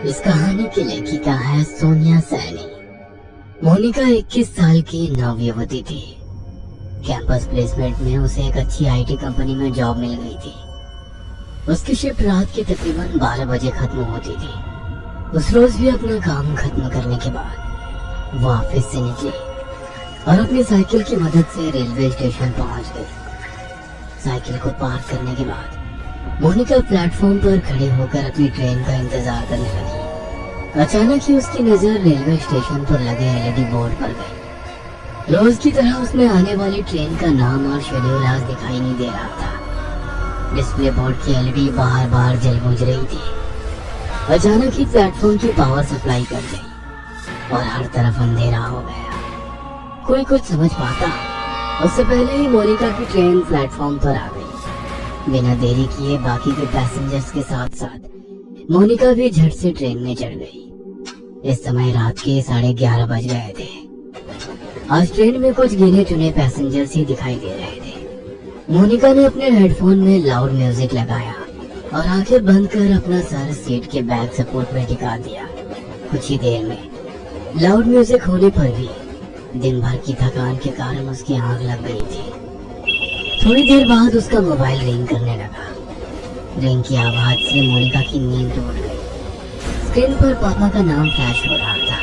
इस कहानी की लेखिका है सोनिया सैनी। मोनिका 21 साल की नवयुवती थी। कैंपस प्लेसमेंट में उसे एक अच्छी आईटी कंपनी में जॉब मिल गई थी। उसकी शिफ्ट रात के तकरीबन 12 बजे खत्म होती थी। उस रोज भी अपना काम खत्म करने के बाद वो ऑफिस से निकली और अपनी साइकिल की मदद से रेलवे स्टेशन पहुंच गई। साइकिल को पार्क करने के बाद मोनिका प्लेटफॉर्म पर खड़े होकर अपनी ट्रेन का इंतजार करने लगी। अचानक ही उसकी नजर रेलवे स्टेशन पर लगे एलईडी बोर्ड पर गई। रोज की तरह उसमें आने वाली ट्रेन का नाम और शेड्यूल आज दिखाई नहीं दे रहा था। डिस्प्ले बोर्ड की एलईडी बार बार जल बुझ रही थी। अचानक ही प्लेटफॉर्म की पावर सप्लाई कट गई और हर तरफ अंधेरा हो गया। कोई कुछ समझ पाता उससे पहले ही मोनिका की ट्रेन प्लेटफॉर्म पर आ गई। बिना देरी किए बाकी के पैसेंजर्स के साथ साथ मोनिका भी झट से ट्रेन में चढ़ गई। इस समय रात के 11:30 बज गए थे। आज ट्रेन में कुछ गिने चुने पैसेंजर्स ही दिखाई दे रहे थे। मोनिका ने अपने हेडफोन में लाउड म्यूजिक लगाया और आंखें बंद कर अपना सर सीट के बैक सपोर्ट में टिका दिया। कुछ ही देर में लाउड म्यूजिक होने पर भी दिन भर की थकान के कारण उसकी आंख लग गई थी। थोड़ी देर बाद उसका मोबाइल रिंग करने लगा। रिंग की आवाज से मोनिका की नींद टूट गई। स्क्रीन पर पापा का नाम फ्लैश हो रहा था।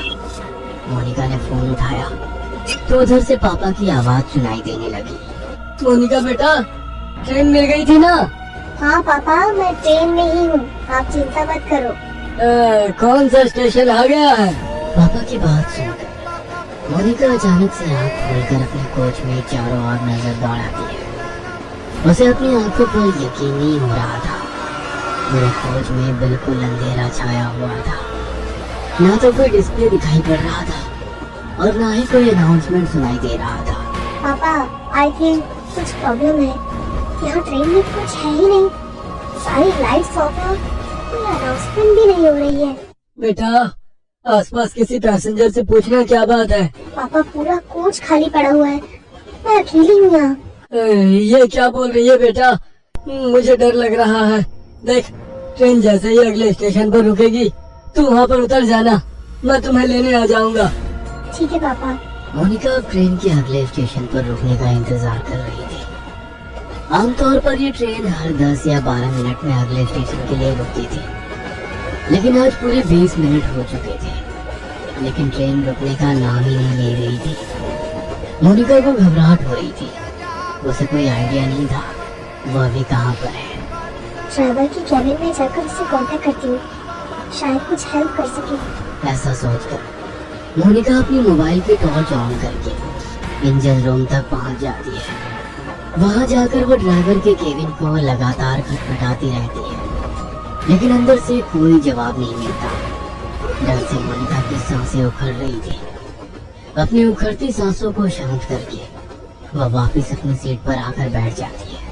मोनिका ने फोन उठाया तो उधर से पापा की आवाज सुनाई देने लगी। मोनिका बेटा, ट्रेन मिल गई थी ना? हाँ पापा, मैं ट्रेन में ही हूँ, आप चिंता मत करो। कौन सा स्टेशन आ गया है? पापा की बात सुनकर मोनिका अचानक से आँख खोलकर अपने कोच में चारों ओर नजर दौड़ाती है। उसे अपनी आंखों पर यकीन नहीं हो रहा था। मेरे कोच में बिल्कुल अंधेरा छाया हुआ था। ना तो कोई डिस्प्ले दिखाई पड़ रहा था और ना ही कोई अनाउंसमेंट सुनाई दे रहा था। पापा, आई थिंक कुछ प्रॉब्लम है। यहाँ ट्रेन में कुछ है ही नहीं। सारी लाइट्स ऑफ है, कोई अनाउंसमेंट भी नहीं हो रही है। बेटा, आसपास किसी पैसेंजर से पूछना क्या बात है। पापा, पूरा कोच खाली पड़ा हुआ है, मैं अकेली हूँ यहाँ। ये क्या बोल रही है बेटा? मुझे डर लग रहा है। देख, ट्रेन जैसे ही अगले स्टेशन पर रुकेगी तू वहाँ पर उतर जाना, मैं तुम्हें लेने आ जाऊंगा। ठीक है पापा। मोनिका ट्रेन के अगले स्टेशन पर रुकने का इंतजार कर रही थी। आमतौर पर ये ट्रेन हर 10 या 12 मिनट में अगले स्टेशन के लिए रुकती थी, लेकिन आज पूरे 20 मिनट हो चुके थे, लेकिन ट्रेन रुकने का नाम ही नहीं ले रही थी। मोनिका को घबराहट हो रही थी। उसे कोई आइडिया नहीं था वो अभी कहाँ पर है। ड्राइवर की कैबिन में जाकर उससे कांटेक्ट करती हूँ, शायद कुछ हेल्प कर सके। ऐसा सोचकर मोनिका अपनी मोबाइल की टॉर्च ऑन करके इंजन रूम तक पहुँच जाती है। वहाँ जाकर वो ड्राइवर के केबिन को लगातार खटखटाती रहती है, लेकिन अंदर से कोई जवाब नहीं मिलता। डर से मोनिका की सांसें उखड़ रही थी। अपनी उखड़ती सांसों को शांत करके वह वापस अपनी सीट पर आकर बैठ जाती है।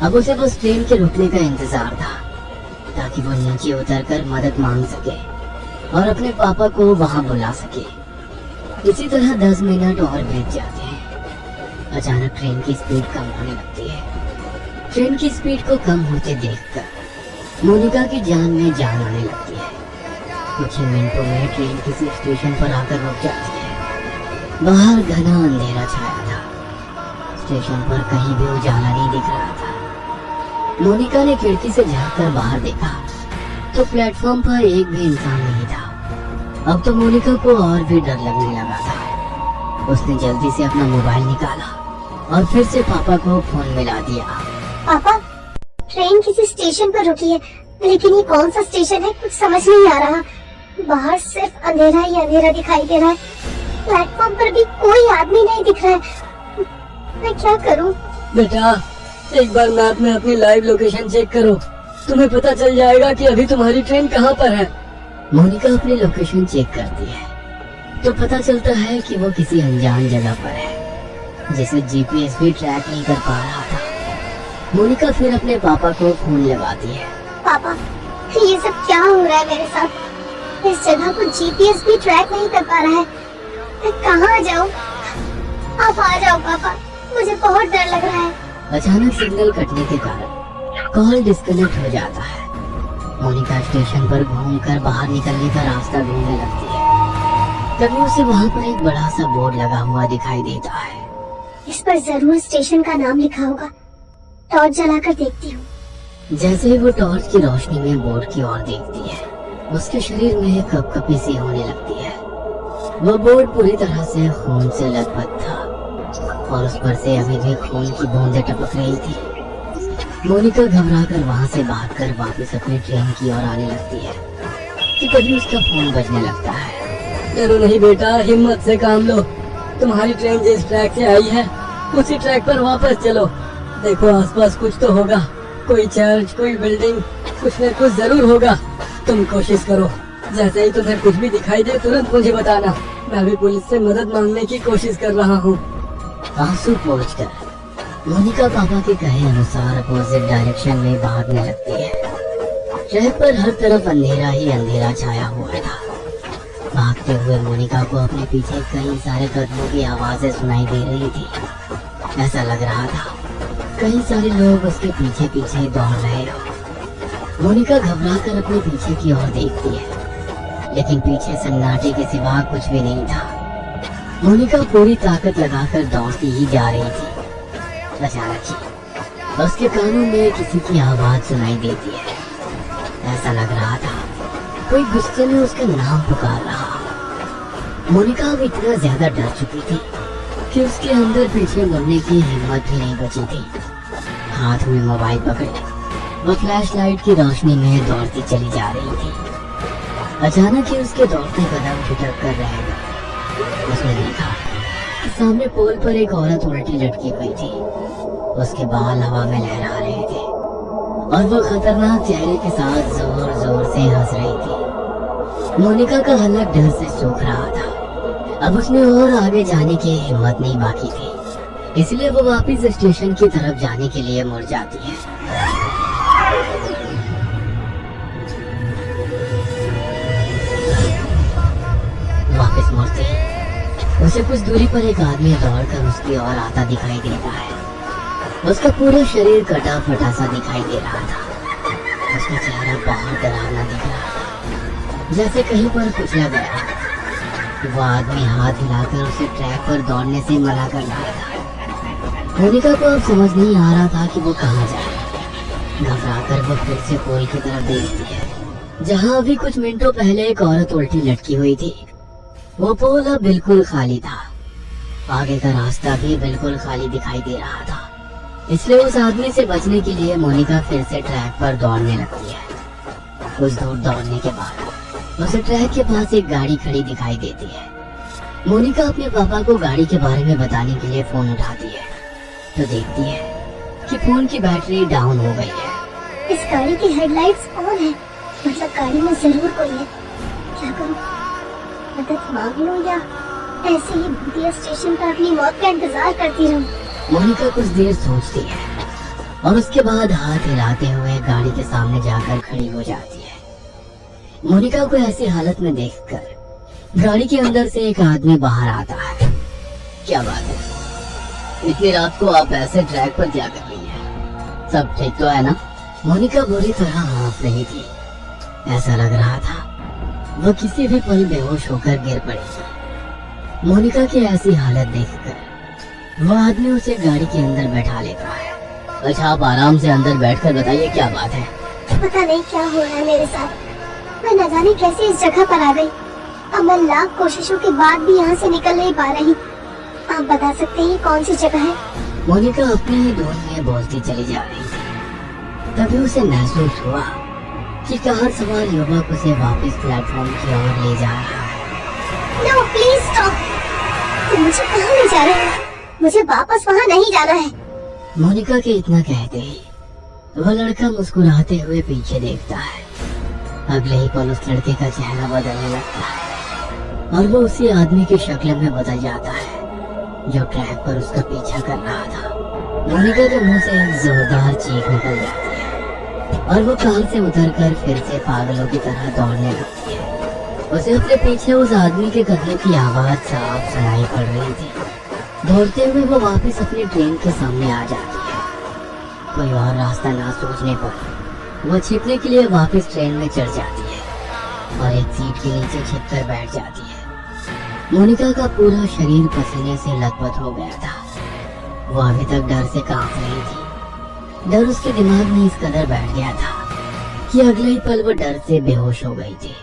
अब उसे बस ट्रेन के रुकने का इंतजार था ताकि वो नीचे उतरकर मदद मांग सके और अपने पापा को वहां बुला सके। इसी तरह 10 मिनट और बीत जाते हैं। अचानक ट्रेन की स्पीड कम होने लगती है। ट्रेन की स्पीड को कम होते देखकर मोनिका की जान में जान आने लगती है। कुछ ही मिनटों में ट्रेन किसी स्टेशन पर आकर रुक जाती है। बाहर घना अंधेरा छाया था। स्टेशन पर कहीं भी उजाला नहीं दिख रहा था। मोनिका ने खिड़की से झांककर बाहर देखा तो प्लेटफॉर्म पर एक भी इंसान नहीं था। अब तो मोनिका को और भी डर लगने लगा था। उसने जल्दी से अपना मोबाइल निकाला और फिर से पापा को फोन मिला दिया। पापा, ट्रेन किसी स्टेशन पर रुकी है, लेकिन ये कौन सा स्टेशन है कुछ समझ नहीं आ रहा। बाहर सिर्फ अंधेरा ही अंधेरा दिखाई दे रहा है। प्लेटफॉर्म पर भी कोई आदमी नहीं दिख रहा है। मैं क्या करूं? बेटा, एक बार मैप में अपनी लाइव लोकेशन चेक करो, तुम्हें पता चल जाएगा कि अभी तुम्हारी ट्रेन कहाँ पर है। मोनिका अपनी लोकेशन चेक करती है तो पता चलता है कि वो किसी अनजान जगह पर है जिसे जीपीएस भी ट्रैक नहीं कर पा रहा था। मोनिका फिर अपने पापा को फोन लगाती है। पापा, ये सब क्या हो रहा है मेरे साथ? इस जगह को जीपीएस भी ट्रैक नहीं कर पा रहा है। मैं कहाँ जाऊँ? आप आ जाओ पापा, मुझे बहुत डर लग रहा है। अचानक सिग्नल कटने के कारण कॉल डिस्कनेक्ट हो जाता है। मोनिका स्टेशन पर घूमकर बाहर निकलने का रास्ता ढूंढने लगती है। तभी उसे वहाँ पर एक बड़ा सा बोर्ड लगा हुआ दिखाई देता है। इस पर जरूर स्टेशन का नाम लिखा होगा। टॉर्च जलाकर देखती हूँ। जैसे ही वो टॉर्च की रोशनी में बोर्ड की ओर देखती है, उसके शरीर में कपकपी सी होने लगती है। वो बोर्ड पूरी तरह से खून से लथपथ था और उस पर से अभी भी खून की बूंदें टपक रही थी। मोनिका घबराकर वहाँ से भागकर वापस अपनी ट्रेन की ओर आने लगती है कि तभी उसका फोन बजने लगता है। डरो नहीं बेटा, हिम्मत से काम लो। तुम्हारी ट्रेन जिस ट्रैक से आई है उसी ट्रैक पर वापस चलो। देखो आसपास कुछ तो होगा, कोई चर्च, कोई बिल्डिंग, कुछ न कुछ जरूर होगा। तुम कोशिश करो, जैसे ही तुम्हें कुछ भी दिखाई दे तुरंत मुझे बताना। मैं भी पुलिस से मदद मांगने की कोशिश कर रहा हूँ। आंसू पोंछकर मोनिका पापा के कहे अनुसार अपोजिट डायरेक्शन में भागने लगती है। ट्रैक पर हर तरफ अंधेरा ही अंधेरा छाया हुआ था। भागते हुए मोनिका को अपने पीछे कई सारे कदमों की आवाजें सुनाई दे रही थी। ऐसा लग रहा था कई सारे लोग उसके पीछे पीछे दौड़ रहे हो। मोनिका घबराकर अपने पीछे की ओर देखती है, लेकिन पीछे सन्नाटे के सिवा कुछ भी नहीं था। मोनिका पूरी ताकत लगाकर दौड़ती ही जा रही थी। अचानक ही उसके कानों में किसी की आवाज सुनाई देती है। ऐसा लग रहा था कोई गुस्से में उसका नाम पुकार रहा। मोनिका अब इतना ज्यादा डर चुकी थी कि उसके अंदर पीछे मुड़ने की हिम्मत भी नहीं बची थी। हाथ में मोबाइल पकड़े वो फ्लैश लाइट की रोशनी में दौड़ती चली जा रही थी। अचानक ही उसके दौड़ते कदम ठिठक कर रह गए। उसने देखा कि सामने पोल पर एक औरत उल्टी लटकी हुई थी। उसके बाल हवा में लहरा रहे थे और वो खतरनाक चेहरे के साथ जोर जोर से हंस रही थी। मोनिका का हलक डर से सूख रहा था। अब उसमें और आगे जाने की हिम्मत नहीं बाकी थी, इसलिए वो वापस स्टेशन की तरफ जाने के लिए मुड़ जाती है। वापस मुड़ते ही उसे कुछ दूरी पर एक आदमी दौड़कर उसकी ओर आता दिखाई देता है। उसका पूरा शरीर कटा फटा सा दिखाई दे रहा था। उसका चेहरा बहुत डरावना दिख रहा था, जैसे कहीं पर कुचला गया। वो आदमी हाथ हिलाकर उसे ट्रैक पर दौड़ने से मना कर रहा था। मोनिका को अब समझ नहीं आ रहा था कि वो कहाँ जाए। घबराकर वो फिर से पोल की तरफ देखती है, जहाँ अभी कुछ मिनटों पहले एक औरत उल्टी लटकी हुई थी। वो पोल अब बिल्कुल खाली था। आगे का रास्ता भी बिल्कुल खाली दिखाई दे रहा था। इसलिए उस आदमी से बचने के लिए मोनिका फिर से ट्रैक पर दौड़ने लगती है। कुछ दूर दौड़ने के बाद उसे ट्रैक के पास एक गाड़ी खड़ी दिखाई देती है। मोनिका अपने पापा को गाड़ी के बारे में बताने के लिए फोन उठाती है, तो देखती है कि फोन की बैटरी डाउन हो गई है। इस गाड़ी की हेडलाइट्स ऑन है, मतलब गाड़ी में जरूर कोई है। क्या करूं? मदद मांग लूं या ऐसे ही भूतिया स्टेशन पर अपनी मौत का इंतजार करती रहूं? मोनिका कुछ देर सोचती है और उसके बाद हाथ हिलाते हुए गाड़ी के सामने जाकर खड़ी हो जाती है। मोनिका को ऐसी हालत में देखकर गाड़ी के अंदर से एक आदमी बाहर आता है। क्या बात है, इतनी रात को आप ऐसे ट्रैक पर क्या कर रही हैं? सब ठीक तो है ना? मोनिका बुरी तरह हाँफ रही थी। ऐसा लग रहा था वो किसी भी पल बेहोश होकर गिर पड़ेगी। मोनिका की ऐसी हालत देखकर वो आदमी उसे गाड़ी के अंदर बैठा लेता है। अच्छा, आप आराम से अंदर बैठकर बताइए क्या बात है। पता नहीं क्या हो रहा है मेरे साथ। मैं न जाने कैसे इस जगह पर आ गई। अब मैं लाख कोशिशों के बाद भी यहाँ से निकल नहीं पा रही। आप बता सकते हैं कौन सी जगह है? मोनिका अपनी ही धुन में बोलती चली जा रही थी। तभी उसे महसूस हुआ कि कार सवार युवक उसे वापस प्लेटफॉर्म की ओर ले जा रहा है। No please stop. तुम मुझे कहाँ ले जा रहे हो? मुझे वापस वहाँ नहीं जाना है। मोनिका के इतना कहते ही वह लड़का मुस्कुराते हुए पीछे देखता है। अगले ही पल उस लड़के का चेहरा बदलने लगता है और वो उसी आदमी की शक्ल में बदल जाता है जो ट्रैक पर उसका पीछा कर रहा था। मोनिका के मुंह से एक जोरदार चीख निकल जाती है और वो कार से उतरकर फिर से पागलों की तरह दौड़ने लगती है। उसे अपने पीछे उस आदमी के कदमों की आवाज साफ सुनाई पड़ रही थी। दौड़ते हुए वो वापस अपनी ट्रेन के सामने आ जाती है। कोई और रास्ता ना सोचने पर वो छिपने के लिए वापस ट्रेन में चढ़ जाती है और एक सीट के नीचे छिपकर बैठ जाती है। मोनिका का पूरा शरीर पसीने से लथपथ हो गया था। वो अभी तक डर से कांप रही थी। डर उसके दिमाग में इस कदर बैठ गया था कि अगले ही पल वो डर से बेहोश हो गई थी।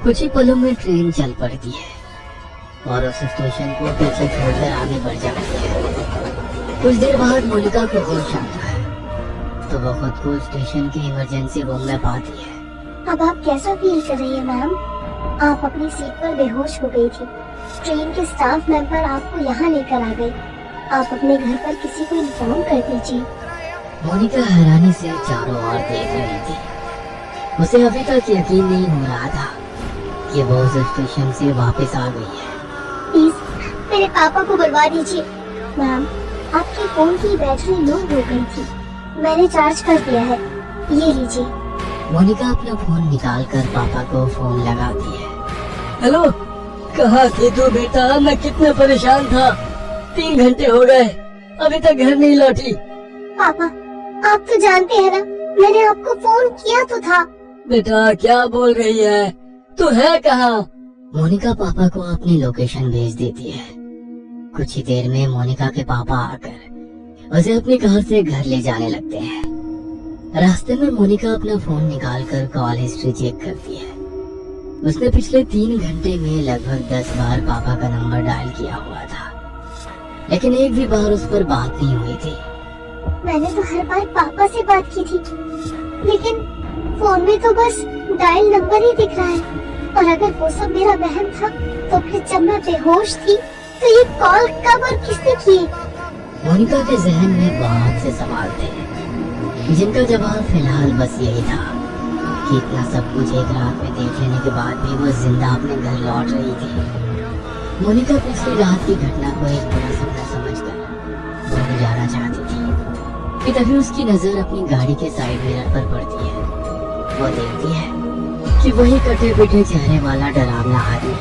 कुछ ही पलों में ट्रेन चल पड़ती है और उस स्टेशन को पीछे छोड़कर आगे बढ़ जाती है। कुछ देर बाद मोनिका को होश आता है तो वो खुद को स्टेशन के इमरजेंसी रूम में पाती है। अब आप कैसा फील कर रही है मैम? आप अपनी सीट पर बेहोश हो गई थी। ट्रेन के स्टाफ मेंबर आपको यहाँ लेकर आ गए। आप अपने घर पर किसी को इन्फॉर्म कर दीजिए। मोनिका हैरानी से चारों ओर देख रही थी। उसे अभी तक यकीन नहीं हो रहा था कि वो उस स्टेशन से वापस आ गई है। प्लीज मेरे पापा को बुलवा दीजिए। मैम, आपके फोन की बैटरी लो हो गई थी। मैंने चार्ज कर दिया है, ये लीजिए। मोनिका अपना फोन निकालकर पापा को फोन लगाती है। हेलो, कहाँ थे तू बेटा? मैं कितना परेशान था। 3 घंटे हो गए, अभी तक घर नहीं लौटी। पापा, आप तो जानते हैं ना, मैंने आपको फोन किया तो था। बेटा क्या बोल रही है? तू है कहाँ? मोनिका पापा को अपनी लोकेशन भेज देती है। कुछ ही देर में मोनिका के पापा आकर उसे अपनी कार से घर ले जाने लगते हैं। रास्ते में मोनिका अपना फोन निकालकर कॉल हिस्ट्री चेक करती है। उसने पिछले 3 घंटे में लगभग 10 बार पापा का नंबर डायल किया हुआ था, लेकिन एक भी बार उस पर बात नहीं हुई थी। मैंने तो हर बार पापा से बात की थी, लेकिन फोन में तो बस डायल नंबर ही दिख रहा है। और अगर वो सब मेरा बहन था, तो फिर जब मैं बेहोश थी तो ये कॉल कब और किसने की? मोनिका के जहन में बहुत से सवाल थे, जिनका जवाब फिलहाल बस यही था कि इतना सब कुछ एक रात में देख लेने के बाद भी वो जिंदा अपने घर लौट रही थी। मोनिका पिछली रात की घटना को एक बड़ा सपना समझकर भूल जाना चाहती थी कि तभी उसकी नजर अपनी गाड़ी के साइड मिरर पर पड़ती है। वो देखती है कि वही कटे पिटे चेहरे वाला डरावना आदमी